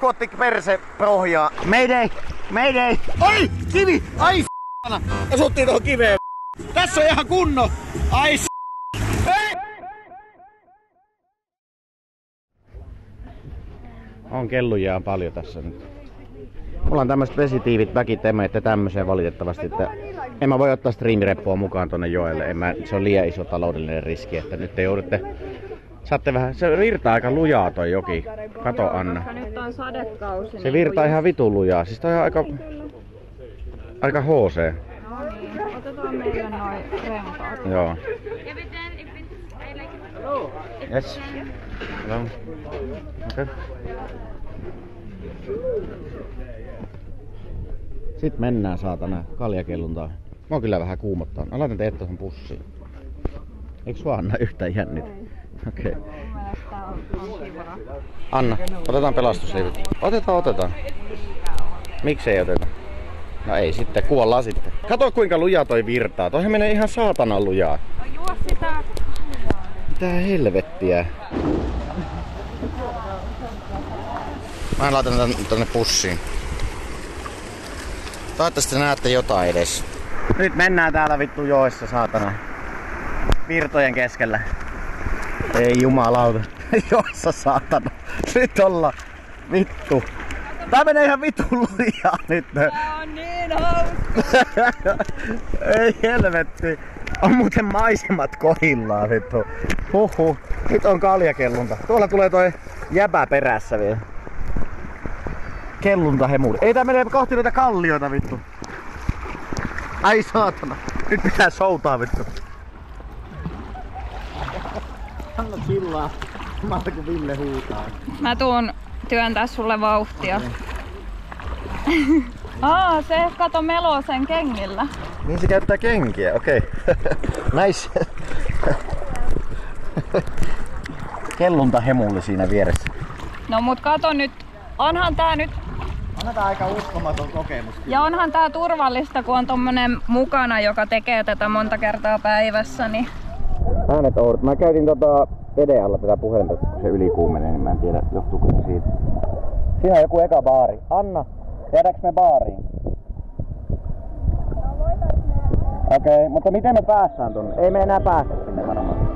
Otti perse prohjaa. Mayday! Mayday! Oi! Kivi! Ai s***ana! Osuttiin tohon kiveen. Tässä on ihan kunno! Ai s***. On kellujaa paljon tässä nyt. Mulla on tämmöiset vesitiivit väkit, en mä ette tämmöiseen valitettavasti, että en mä voi ottaa striimireppua mukaan tonne joelle. Se on liian iso taloudellinen riski, että nyt te joudutte. Saatte vähän, se virtaa aika lujaa toi joki. Kato Anna. Nyt on sadekausi. Se virtaa ihan vitun lujaa, siis toi on aika HC. No niin, otetaan meille noin renkaat. Joo. Yes. Hello. Okay. Sitten mennään saatana kaljakelluntaan. Mä kyllä vähän kuumottaa. Mä laitan teet tuohon pussiin. Eiks sua Anna yhtään jännitä? Okei. Okay. Anna, otetaan pelastusliivit. Otetaan. Miksei oteta? No ei sitten, kuollaan sitten. Kato kuinka lujaa toi virtaa. Toihan menee ihan saatanan lujaa. No juo sitä. Mitä helvettiä? Mä laitan tonne pussiin. Toivottavasti näette jotain edes. Nyt mennään täällä vittu joessa saatana. Virtojen keskellä. Ei jumalauta. Joissa saatana. Nyt ollaan. Vittu. Tää menee ihan vitun lujaa nyt. Tää on niin hauska. Ei helvetti. On muuten maisemat kohillaan vittu. Huhhuh. Nyt on kaljakellunta. Tuolla tulee toi jäbä perässä vielä. Kelluntahemuri. Ei tää menee kohti noita kallioita vittu. Ai saatana. Nyt pitää soutaa vittu. Anna chillaa. Samalla kun Ville huutaa. Mä tuun työntää sulle vauhtia. Se kato meloo sen kengillä. Niin se käyttää kenkiä, okei. Okay. Nice. Kelluntahemuli siinä vieressä. No mut kato nyt, onhan tää nyt... Onhan tää aika uskomaton kokemus. Ja onhan tää turvallista, kun on tommonen mukana, joka tekee tätä monta kertaa päivässä, niin... Äänet oudot. Mä käytin veden alla tätä puhelinta, kun se ylikuumenee, niin mä en tiedä, johtuuko se siitä. Siinä on joku eka baari. Anna, jäädäänkö me baariin? Okei, mutta miten me päästään tonne? Ei me enää päästä sinne varmaan.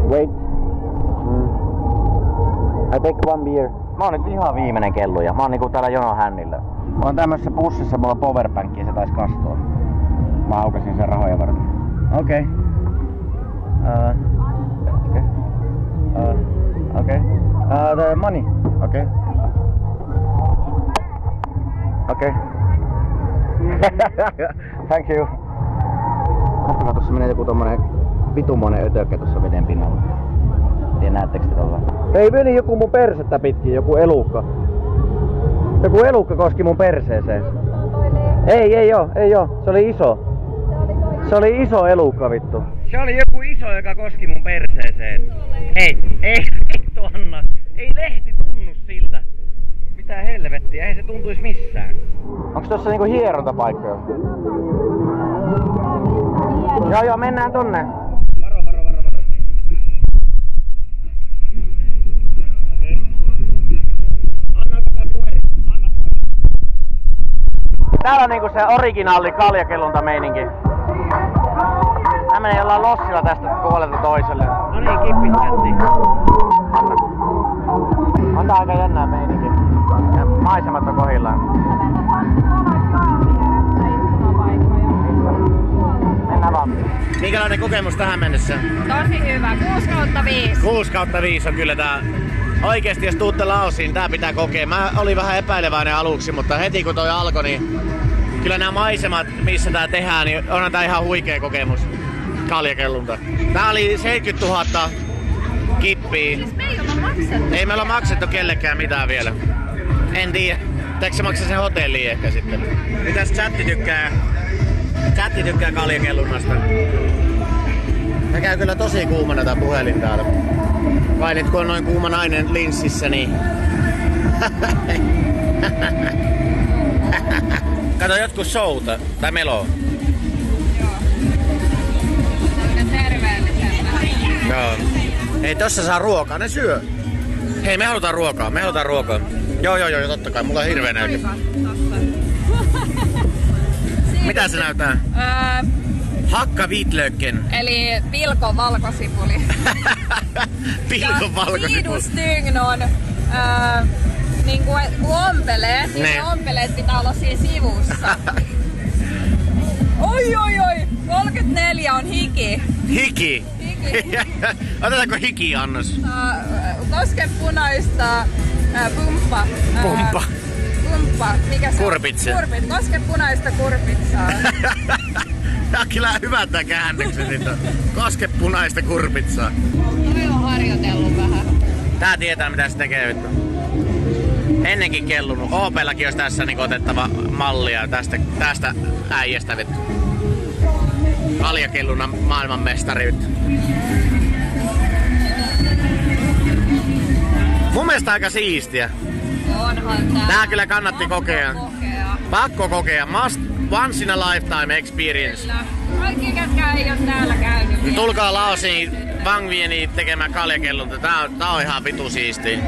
Wait. I take one beer. Mä oon nyt ihan viimeinen kelluja. Mä oon niinku täällä jonon hännillä. Mä oon tämmössä pussissa, mulla on powerbank ja se tais kastoa. Mä aukasin sen rahoja varten. Okei. Okei. The money. Okei. Okei. Thank you. Katsokaa, tossa menee joku tommonen vitumoinen ötökkä tuossa veden pinnalla. Tiedä näettekö te tuolla? Ei meni joku mun persettä pitkin, joku elukka. Joku elukka koski mun perseeseen. Ei oo. Se oli iso. Se oli iso elukka vittu. Se oli joku iso, joka koski mun perseeseen. Ei vittu Anna. Ei lehti tunnu siltä. Mitä helvettiä, ei se tuntuis missään. Onks tossa niinku hierontapaikkoja? Joo, mennään tonne. Varo. Okei. Anna sitä puheen. Täällä on niinku se originaali kaljakellunta-meininki. Mä menen jollain lossilla tästä puolelta toiselle. No niin, kippittätti. On tää aika jännää meininki. Ja maisemat on kohillaan. Mennään vaan. Minkälainen kokemus tähän mennessä? Tosi hyvä, 6/5. 6/5 on kyllä tää. Oikeesti jos tuutte Laosiin, tää pitää kokea. Mä olin vähän epäileväinen aluksi, mutta heti kun toi alkoi, niin kyllä nämä maisemat, missä tää tehdään, niin onhan tää ihan huikea kokemus. Kaljakellunta. Tää oli 70 000 Kippiä. Siis me ei olla maksettu. Ei me olla maksettu kellekään mitään vielä. En tiedä. Pitääkö se maksaa sen hotelliin ehkä sitten? Mitäs chatti tykkää? Chatti tykkää kaljakellunnasta. Mä käy kyllä tosi kuumana tää puhelin täällä. Vai nyt kun on noin kuuma nainen linssissä, niin... Kato jotkut showta tai meloa. Joo. Ei tossa saa ruokaa, ne syö. Hei, me halutaan ruokaa, Joo, totta kai, mulla on hirveä nälkä. Mitä se näyttää? Hakka vitlöken. Eli pilkon valkosipuli. Pilkon valkosipuli. Kiidustygnon. Niin kuin ompeleet, niin ne ompeleet pitää olla siinä sivussa. Oi! 34 on hiki. Hiki? Otetaanko hiki-annos? Koskepunaista pumppa. Pumppa. Mikä se kurpitsa. Kurpit. Koskepunaista kurpitsaa. Tää on kyllä hyvä tää käännöksen siitä. Koskepunaista kurpitsaa. Toi on harjoitellut vähän. Tää tietää mitä se tekee vittu. Ennenkin kellunut. OP:llakin olisi tässä niin otettava mallia tästä äijästä vittu. Kaljakellunnan maailmanmestari vittu. Mun mielestä aika siistiä. Onhan tää. Tää kyllä kannatti kokea. Pakko kokea. Once in a lifetime experience. Kyllä. Kaikki ketkä ei oo täällä käynyt. Niin tulkaa Laosiin Vang Vieniin tekemään kaljakellunta. Tää on ihan vitu siistiä.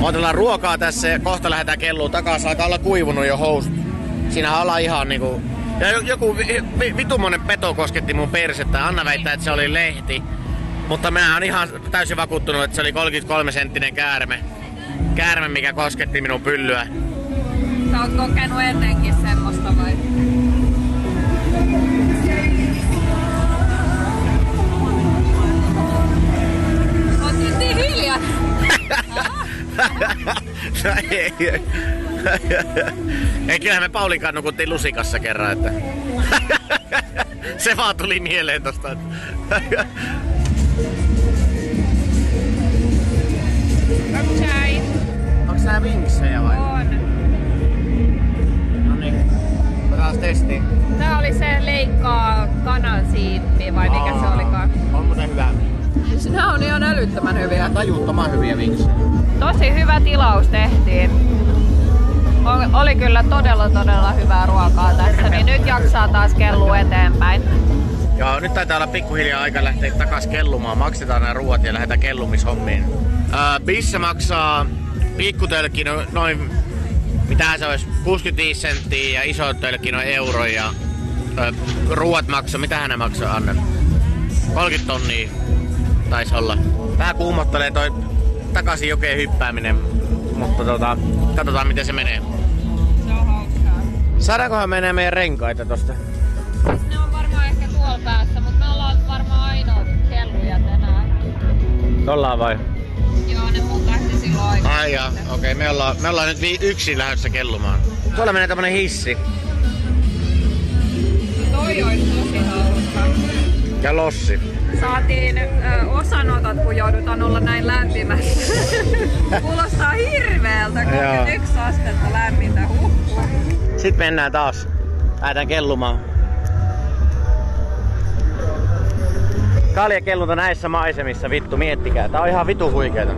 Otellaan ruokaa tässä ja kohta lähdetään kelluun takaisin. Alkaa olla kuivunut jo housut. Siinähän ollaan ihan niinku... Ja joku vitumonen peto kosketti mun persettä. Anna väittää, että se oli lehti. Mutta mä oon ihan täysin vakuuttunut, että se oli 33-senttinen käärme. Käärme, mikä kosketti minun pyllyä. Sä oot kokenut ennenkin semmoista vai? Oot nyt niin hiljaa. Ei, kyllähän me Paulin kanssa nukuttiin lusikassa kerran, että... Se vaan tuli mieleen tosta. Chai. Onks nää vinksejä vai? On. Noniin. Otetaan testiin. Tää oli se leikkaa kanansiippi vai mikä se olikaan? On muuten hyvä. Nää on ihan älyttömän hyviä. Tajuttoman hyviä vinksejä. Tosi hyvä tilaus tehtiin. Oli kyllä todella hyvää ruokaa tässä, niin nyt jaksaa taas kellua eteenpäin. Joo, nyt taitaa olla pikkuhiljaa aika lähteä takas kellumaan. Maksetaan nämä ruuat ja lähdetään kellumishommiin. Missä maksaa pikkutölkki noin, mitähän se olisi, 65 senttiä ja iso tölkki noin euro ja ruuat maksaa, mitähän ne maksaa, Anne? 30 tonnia taisi olla. Vähän kuumottelee toi takaisin jokeen hyppääminen, mutta katsotaan miten se menee. Se on hauskaa. Saadaankohan menee meidän renkaita tosta? Siis ne on varmaan ehkä tuolla päässä, mutta me ollaan varmaan ainoat kellujat enää. Ollaan vai? Joo, ne muut lähti silloin aikaa. Ai jaa, okei, me ollaan nyt yksin lähdössä kellumaan. Tuolla menee tämmönen hissi. Toi olisi tosi hauska. Ja lossi. Saatiin osanotot, kun joudutaan olla näin lämpimässä. Kuulostaa hirveältä, 31 astetta lämmintä. Sitten mennään taas. Lähdetään kellumaan. Kaljakellunta näissä maisemissa, vittu, miettikää. Tää on ihan vitu huikeeta.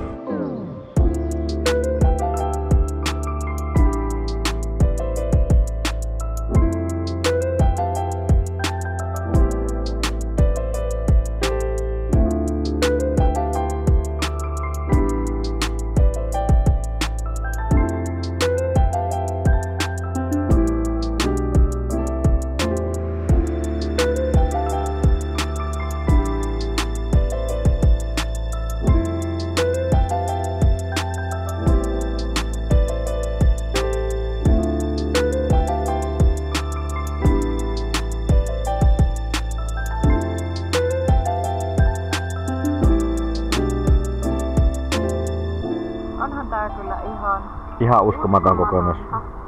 Ihan uskomaton kokemus.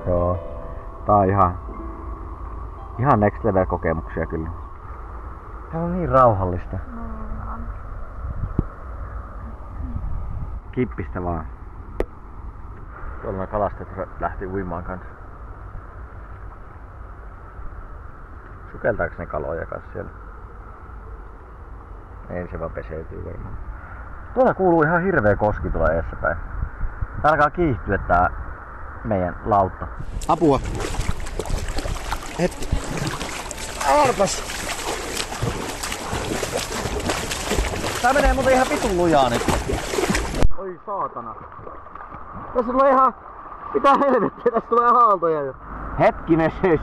Joo. Tää on ihan next level kokemuksia kyllä. Tää on niin rauhallista. Kippistä vaan. Tuolla kalastajat lähti uimaan kanssa. Sukeltaaks ne kaloja kanssa siellä? Ei se vaan peseytyy varmaan. Tuolla kuuluu ihan hirveä koski tuolla edessäpäin. Tää alkaa kiihtyä tää meidän lautta. Apua! Hetki. Arpas! Tää menee muuten ihan vitun lujaa nyt. Oi saatana. Tässä tulee ihan... Mitä helvettiä, tässä tulee aaltoja jo. Hetkinen siis.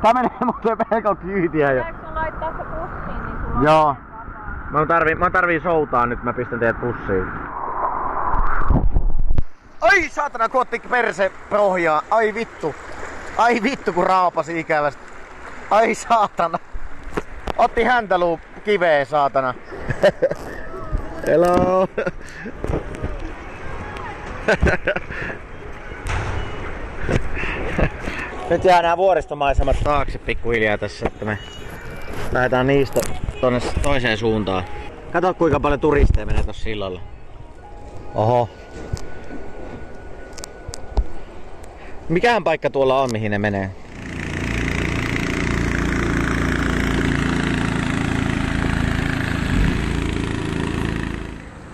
Tää menee muuten pelko kyytiä jo. Pitääkö sun laittaa se pussiin, niin sulla Joo. Mä tarvii soutaa nyt, mä pistän teidät pussiin. Ai saatana, kun otti perse pohjaa. Ai vittu. Ai vittu, kun raapasi ikävästi. Ai saatana. Otti häntäluu kiveen, saatana. Hello. Nyt jää nää vuoristomaisemat taakse pikkuhiljaa tässä, että me lähdetään niistä tonne toiseen suuntaan. Kato kuinka paljon turisteja menee tossa sillalla. Oho. Mikähän paikka tuolla on, mihin ne menee?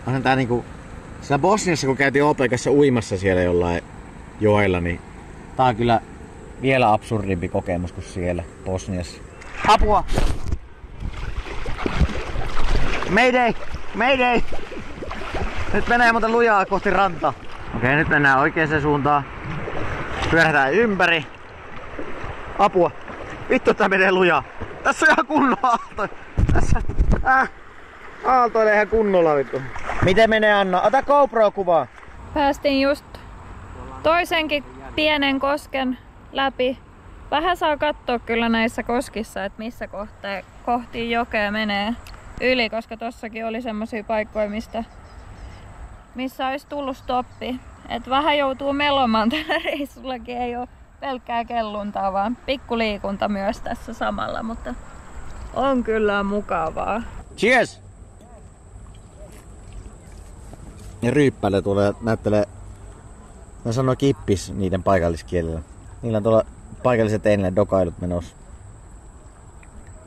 Onhan tää niinku... Siellä Bosniassa kun käytiin Opekassa uimassa siellä jollain joella, niin tää on kyllä vielä absurdimpi kokemus kuin siellä Bosniassa. Apua! Mayday! Mayday! Nyt menee muuten lujaa kohti rantaa. Okei, nyt mennään oikeaan suuntaan. Pyörätään ympäri. Apua! Vittu, tää menee lujaa. Tässä on ihan kunnon aalto. Tässä... Aaltoilee ihan kunnolla vittu. Miten menee Anna? Ota GoPro-kuvaa. Päästiin just toisenkin pienen kosken läpi. Vähän saa katsoa kyllä näissä koskissa, että missä kohti jokea menee yli, koska tossakin oli semmosia paikkoja, missä olisi tullut stoppi. Et vähän joutuu melomaan tällä reissullakin, ei oo pelkkää kelluntaa, vaan pikkuliikunta myös tässä samalla, mutta on kyllä mukavaa. Cheers! Ja ryyppäile tulee näyttelee, mä sanon kippis niiden paikalliskielellä. Niillä on tuolla paikalliset einille dokailut menossa.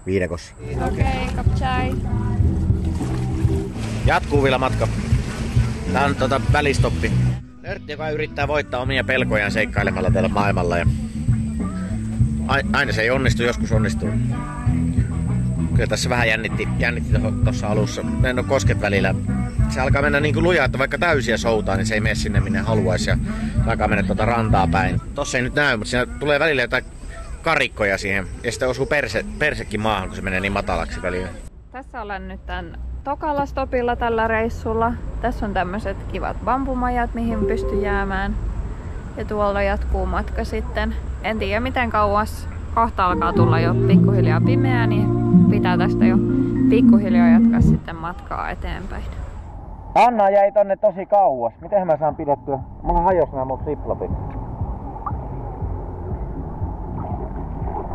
Viidakossa. Okei, cup chai. Jatkuu vielä matka. Tää on välistoppi. Nörtti, joka yrittää voittaa omia pelkojaan seikkailemalla tällä maailmalla. Ja aina se ei onnistu, joskus onnistuu. Kyllä tässä vähän jännitti tossa alussa. En ole kosket välillä. Se alkaa mennä niin kuin lujaa, että vaikka täysiä soutaa, niin se ei mene sinne minne haluaisi. Ja se alkaa mennä tuota rantaa päin. Tossa ei nyt näy, mutta siinä tulee välillä jotain karikkoja siihen. Ja sitten osuu persekin maahan, kun se menee niin matalaksi välillä. Tässä ollaan nyt tän tokalla stopilla tällä reissulla. Tässä on tämmöiset kivat bambumajat, mihin pystyy jäämään. Ja tuolla jatkuu matka sitten. En tiedä miten kauas. Kohta alkaa tulla jo pikkuhiljaa pimeää, niin pitää tästä jo pikkuhiljaa jatkaa sitten matkaa eteenpäin. Anna jäi tonne tosi kauas. Miten mä saan pidettyä? Mulla hajos nämä mun flip-flopit.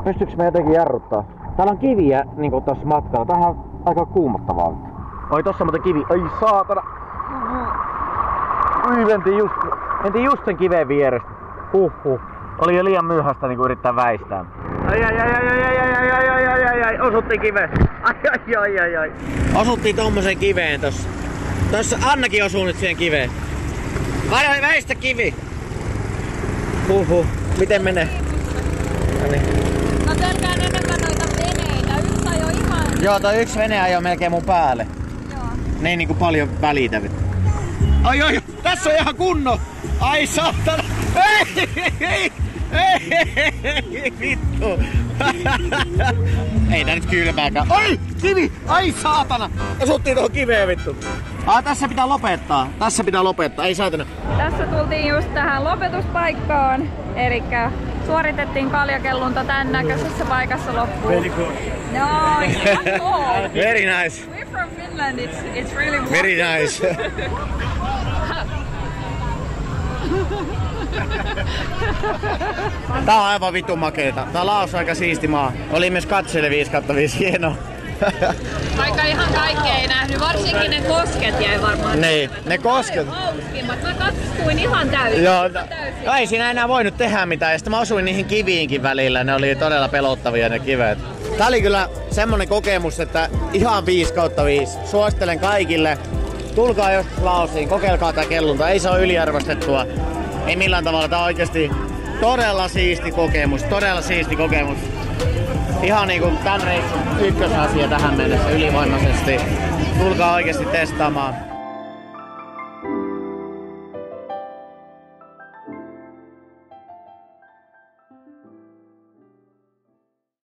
Pystyykö mä jotenkin jarruttaa? Täällä on kiviä niinku tossa matkalla. Tämähän on aika kuumottavaa. Oi tossa muuten kivi. Ai saatana. Mentiin just sen kiveen vierestä. Huhhuh. Oli jo liian myöhäistä niinku yrittää väistää. Ai. Osuttiin kiveen. Ai. Osuttiin tommoseen kiveen tossa. Tossa Annakin osuu nyt siihen kiveen. Väistä kivi. Huhhuh. Miten menee? Noniin. Mä pelkään enemmän noita veneitä. Yksi ajoi ihan... Joo, toi yksi vene ajoi melkein mun päälle. Joo. Ne ei niinku paljon välitä. Ai, tässä on ihan kunno! Ai saatana! Ei! Vittu! Ei tää nyt kylmääkään. Ai! Kivi! Ai saatana! Osuttiin tuohon kiveen vittu. Tässä pitää lopettaa. Ei saatana. Tässä tultiin just tähän lopetuspaikkaan. Elikkä suoritettiin kaljakellunta tän näköisessä paikassa loppuun. Very good. No, it's cold. Very nice. We're from Finland. It's really warm. Very nice. Tää on aivan vitun makeeta. Tää on Laos aika siisti maa. Oli myös katselle 5/5 hieno. Vaikka ihan kaikkea ei nähnyt, varsinkin ne kosket jäi varmaan. Niin, ne kosket. Hauskimmat, mä katsoin ihan täysin. Joo, ei siinä enää voinut tehdä mitään, ja sitten mä osuin niihin kiviinkin välillä, ne oli todella pelottavia ne kivet. Tää oli kyllä semmonen kokemus, että ihan 5/5. Suosittelen kaikille. Tulkaa joskus Laosiin, kokeilkaa tää kellunta, ei se ole yliarvostettua. Ei millään tavalla, tää on oikeesti todella siisti kokemus, Ihan niinku tän reissun ykkösasia tähän mennessä ylivoimaisesti. Tulkaa oikeesti testaamaan.